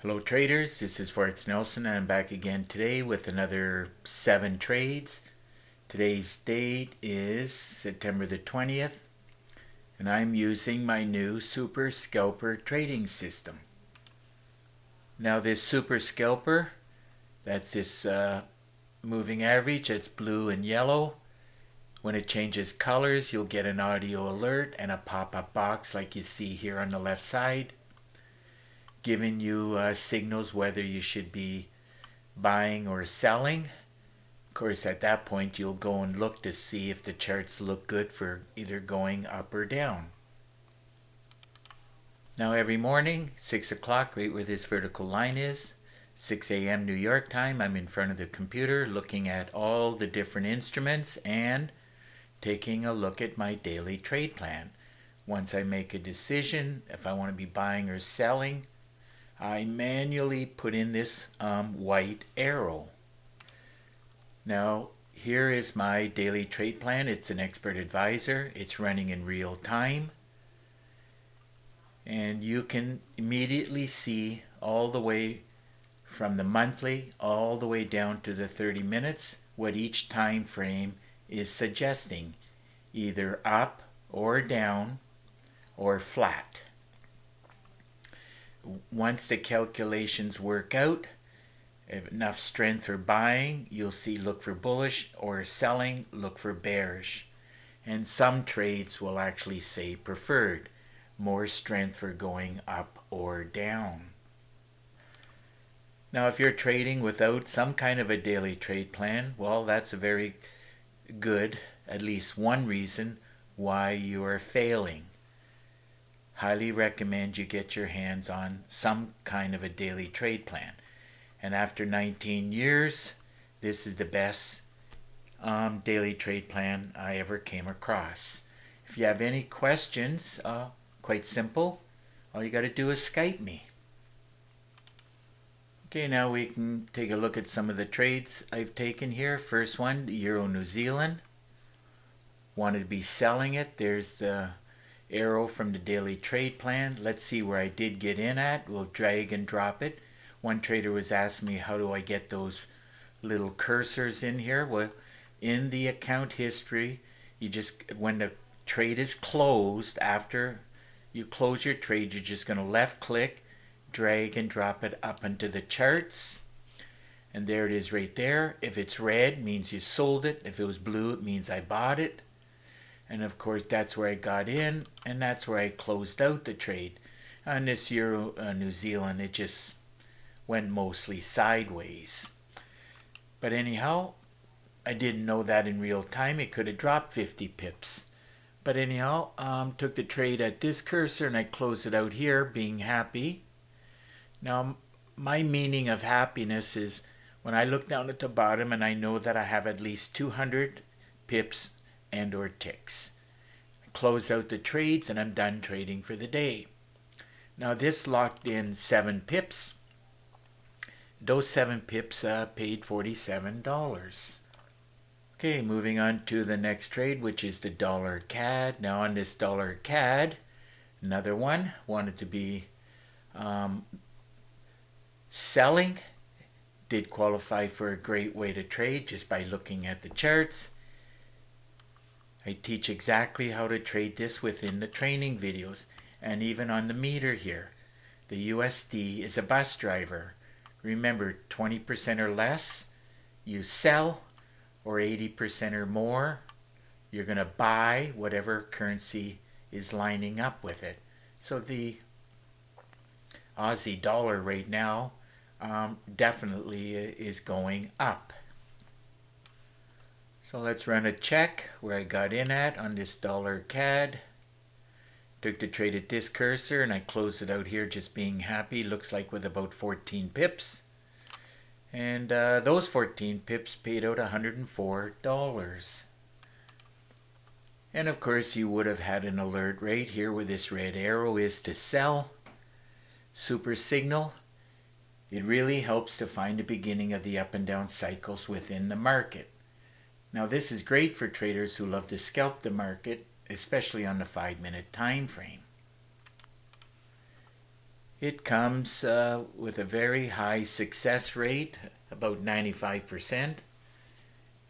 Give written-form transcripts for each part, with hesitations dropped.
Hello traders, this is Forex Nelson and I'm back again today with another 7 trades. Today's date is September the 20th and I'm using my new Super Scalper trading system. Now this Super Scalper, that's this moving average, it's blue and yellow. When it changes colors, you'll get an audio alert and a pop-up box like you see here on the left side, giving you signals whether you should be buying or selling. Of course, at that point, you'll go and look to see if the charts look good for either going up or down. Now, every morning, 6 o'clock, right where this vertical line is, 6 a.m. New York time, I'm in front of the computer looking at all the different instruments and taking a look at my daily trade plan. Once I make a decision, if I want to be buying or selling, I manually put in this white arrow. Now, here is my daily trade plan. It's an expert advisor. It's running in real time. And you can immediately see all the way from the monthly all the way down to the 30 minutes what each time frame is suggesting, either up or down or flat. Once the calculations work out, enough strength for buying, you'll see look for bullish, or selling, look for bearish. And some trades will actually say preferred, more strength for going up or down. Now if you're trading without some kind of a daily trade plan, well, that's a very good, at least one reason why you are failing. Highly recommend you get your hands on some kind of a daily trade plan. And after 19 years, this is the best daily trade plan I ever came across. If you have any questions, quite simple. All you got to do is Skype me. Okay, now we can take a look at some of the trades I've taken here. First one, the Euro New Zealand. Wanted to be selling it. There's the arrow from the daily trade plan. Let's see where I did get in at. We'll drag and drop it. One trader was asking me, how do I get those little cursors in here? Well, in the account history, you just, when the trade is closed, after you close your trade, you're just going to left click, drag and drop it up into the charts. And there it is right there. If it's red, means you sold it. If it was blue, it means I bought it. And of course, that's where I got in, and that's where I closed out the trade. On this Euro New Zealand, it just went mostly sideways. But anyhow, I didn't know that in real time. It could have dropped 50 pips. But anyhow, took the trade at this cursor, and I closed it out here, being happy. Now, my meaning of happiness is when I look down at the bottom and I know that I have at least 200 pips and or ticks. Close out the trades and I'm done trading for the day. Now this locked in 7 pips. Those 7 pips paid $47. Okay, moving on to the next trade, which is the dollar CAD. Now on this dollar CAD, another one, wanted to be selling. Did qualify for a great way to trade just by looking at the charts. I teach exactly how to trade this within the training videos and even on the meter here. The USD is a bus driver. Remember, 20% or less, you sell, or 80% or more, you're going to buy whatever currency is lining up with it. So the Aussie dollar right now definitely is going up. So let's run a check where I got in at on this dollar CAD. Took the trade at this cursor and I closed it out here just being happy. Looks like with about 14 pips. And those 14 pips paid out $104. And of course you would have had an alert right here where this red arrow is to sell. Super signal. It really helps to find the beginning of the up and down cycles within the market. Now this is great for traders who love to scalp the market, especially on the 5-minute time frame. It comes with a very high success rate, about 95%.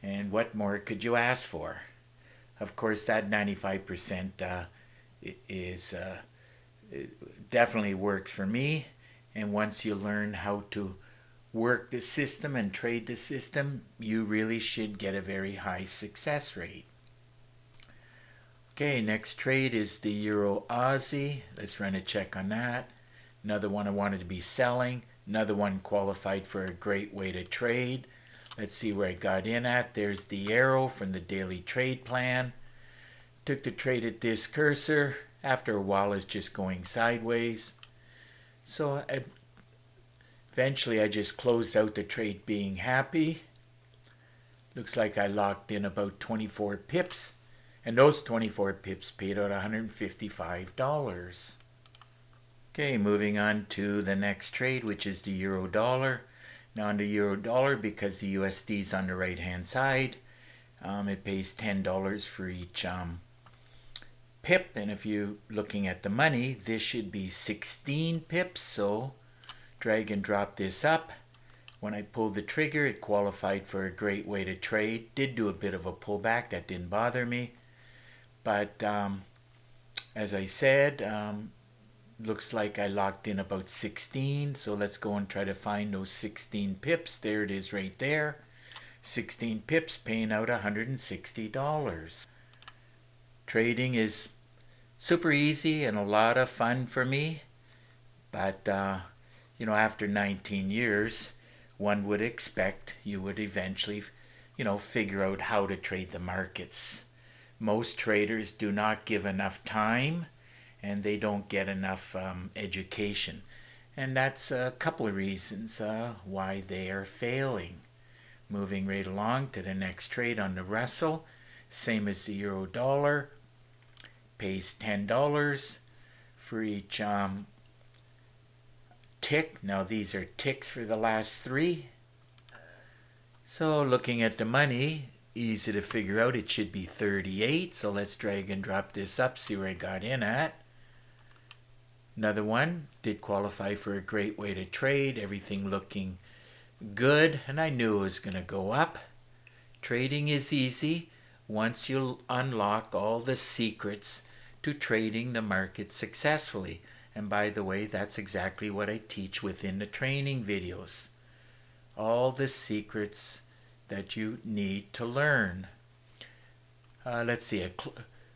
And what more could you ask for? Of course, that 95% is definitely works for me. And once you learn how to work the system and trade the system, you really should get a very high success rate. Okay, next trade is the EUROAUD. Let's run a check on that. Another one I wanted to be selling. Another one qualified for a great way to trade. Let's see where I got in at. There's the arrow from the daily trade plan. Took the trade at this cursor. After a while it's just going sideways. So eventually I just closed out the trade being happy. Looks like I locked in about 24 pips. And those 24 pips paid out $155. Okay, moving on to the next trade, which is the euro dollar. Now on the euro dollar, because the USD is on the right hand side, it pays $10 for each pip. And if you're looking at the money, this should be 16 pips. So drag and drop this up. When I pulled the trigger, it qualified for a great way to trade. Did do a bit of a pullback. That didn't bother me. But as I said, looks like I locked in about 16. So let's go and try to find those 16 pips. There it is right there. 16 pips paying out $160. Trading is super easy and a lot of fun for me. But, you know, after 19 years, one would expect you would eventually, you know, figure out how to trade the markets. Most traders do not give enough time and they don't get enough education. And that's a couple of reasons why they are failing. Moving right along to the next trade on the Russell. Same as the euro dollar. Pays $10 for each tick. Now these are ticks for the last three. So looking at the money, easy to figure out. It should be 38. So let's drag and drop this up, see where I got in at. Another one did qualify for a great way to trade. Everything looking good, and I knew it was going to go up. Trading is easy once you unlock all the secrets to trading the market successfully. And by the way, that's exactly what I teach within the training videos. All the secrets that you need to learn. Let's see,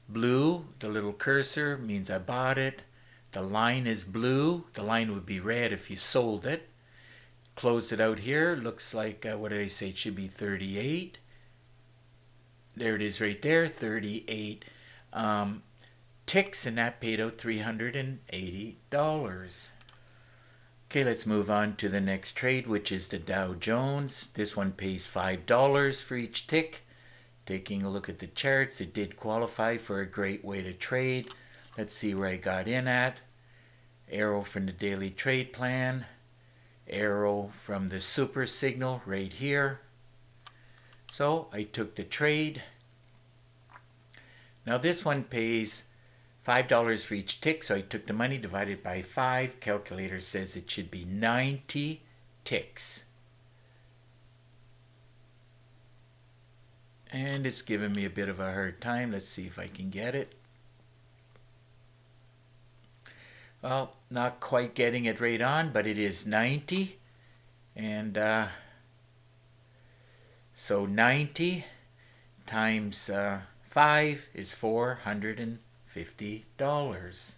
blue, the little cursor means I bought it. The line is blue. The line would be red if you sold it. Close it out here. Looks like, what did I say? It should be 38. There it is right there, 38 ticks, and that paid out $380. Okay, let's move on to the next trade, which is the Dow Jones. This one pays $5 for each tick. Taking a look at the charts, it did qualify for a great way to trade. Let's see where I got in at. Arrow from the daily trade plan. Arrow from the super signal right here. So I took the trade. Now this one pays $5 for each tick, so I took the money divided by 5. Calculator says it should be 90 ticks. And it's giving me a bit of a hard time. Let's see if I can get it. Well, not quite getting it right on, but it is 90. And so 90 times 5 is $450.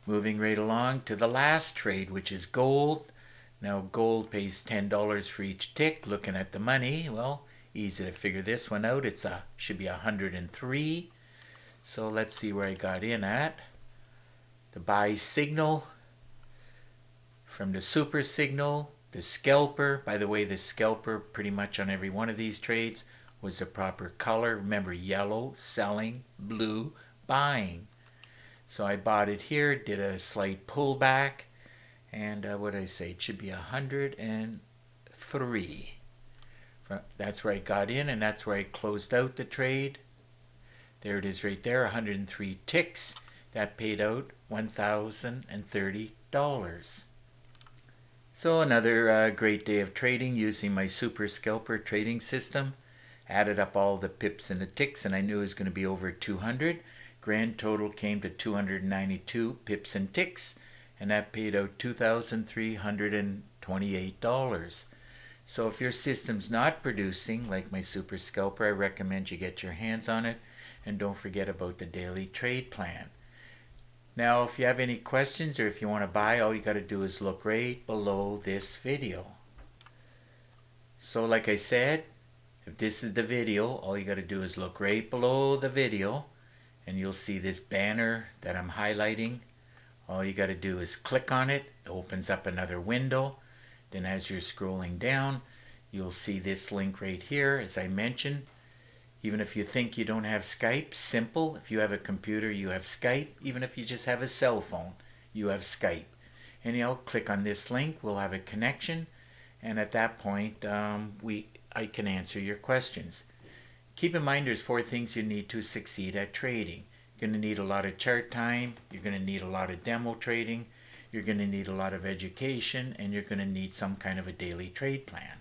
Moving right along to the last trade, which is gold. Now gold pays $10 for each tick. Looking at the money, well, easy to figure this one out. It's should be 103. So let's see where I got in at. The buy signal from the super signal, the scalper. By the way, the scalper pretty much on every one of these trades was the proper color. Remember, yellow, selling, blue, buying. So I bought it here, did a slight pullback, and what did I say? It should be 103. That's where I got in, and that's where I closed out the trade. There it is right there, 103 ticks. That paid out $1,030. So another great day of trading using my Super Scalper trading system. Added up all the pips and the ticks and I knew it was going to be over 200. Grand total came to 292 pips and ticks, and that paid out $2,328. So if your system's not producing like my Super Scalper, I recommend you get your hands on it, and don't forget about the daily trade plan. Now if you have any questions or if you want to buy, all you got to do is look right below this video. So like I said, if this is the video, all you got to do is look right below the video and you'll see this banner that I'm highlighting. All you got to do is click on it. It opens up another window. Then as you're scrolling down, you'll see this link right here. As I mentioned, even if you think you don't have Skype, simple. If you have a computer, you have Skype. Even if you just have a cell phone, you have Skype. And you'll click on this link. We'll have a connection. And at that point, I can answer your questions. Keep in mind there's 4 things you need to succeed at trading. You're going to need a lot of chart time, you're going to need a lot of demo trading, you're going to need a lot of education, and you're going to need some kind of a daily trade plan.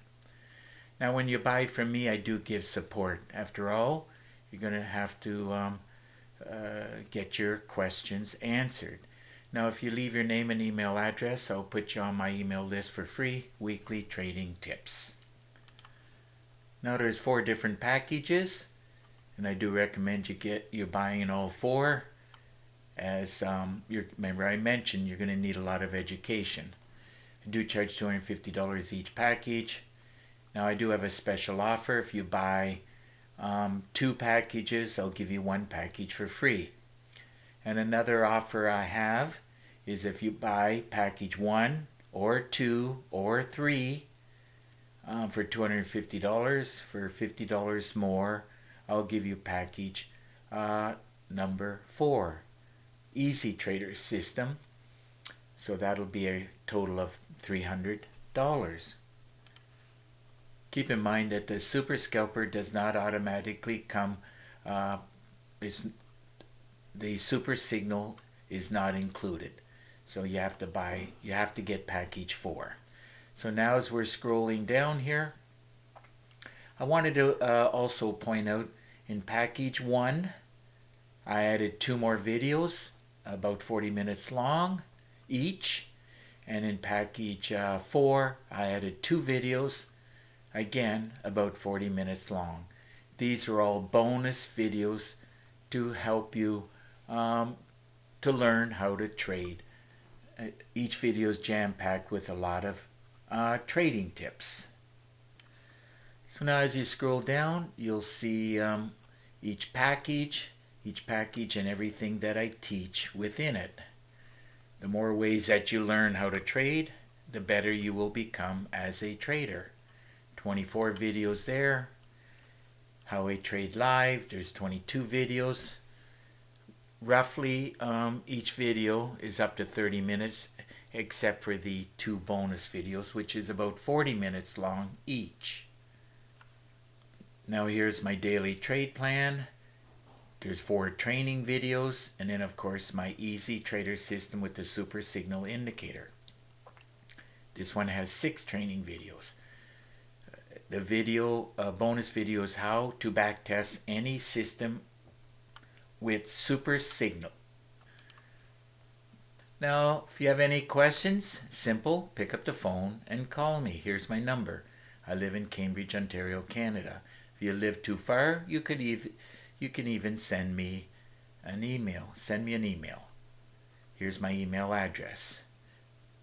Now when you buy from me, I do give support. After all, you're going to have to get your questions answered. Now if you leave your name and email address, I'll put you on my email list for free weekly trading tips. Now there's 4 different packages, and I do recommend you buying all 4. As remember I mentioned, you're going to need a lot of education. I do charge $250 each package. Now I do have a special offer. If you buy 2 packages, I'll give you 1 package for free. And another offer I have is if you buy package 1 or 2 or 3 for $250, for $50 more, I'll give you package number 4, Easy Trader System. So that'll be a total of $300. Keep in mind that the Super Scalper does not automatically come, the Super Signal is not included. So you have to get package 4. So now as we're scrolling down here, I wanted to also point out in package 1, I added 2 more videos, about 40 minutes long each. And in package 4, I added 2 videos, again about 40 minutes long. These are all bonus videos to help you to learn how to trade. Each video is jam-packed with a lot of trading tips. So now as you scroll down, you'll see each package and everything that I teach within it. The more ways that you learn how to trade, the better you will become as a trader. 24 videos there. How I trade live, there's 22 videos. Roughly each video is up to 30 minutes, except for the 2 bonus videos, which is about 40 minutes long each. Now here's my daily trade plan. There's 4 training videos, and then of course my Easy Trader System with the Super Signal Indicator. This one has 6 training videos. The bonus video is how to backtest any system with Super Signal. Now, if you have any questions, simple, pick up the phone and call me. Here's my number. I live in Cambridge, Ontario, Canada. If you live too far, you can even send me an email. Send me an email. Here's my email address.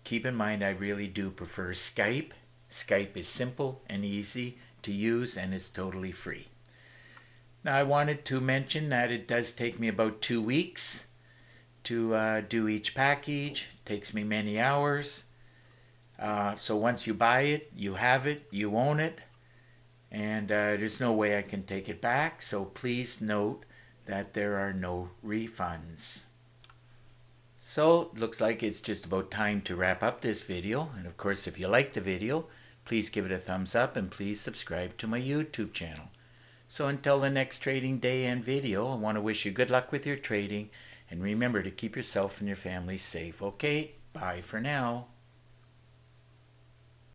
Keep in mind, I really do prefer Skype. Skype is simple and easy to use, and it's totally free. Now, I wanted to mention that it does take me about 2 weeks to do each package. It takes me many hours. So once you buy it, you have it, you own it, and there's no way I can take it back. So please note that there are no refunds. So it looks like it's just about time to wrap up this video. And of course, if you like the video, please give it a thumbs up and please subscribe to my YouTube channel. So until the next trading day and video, I want to wish you good luck with your trading, and remember to keep yourself and your family safe, okay? Bye for now.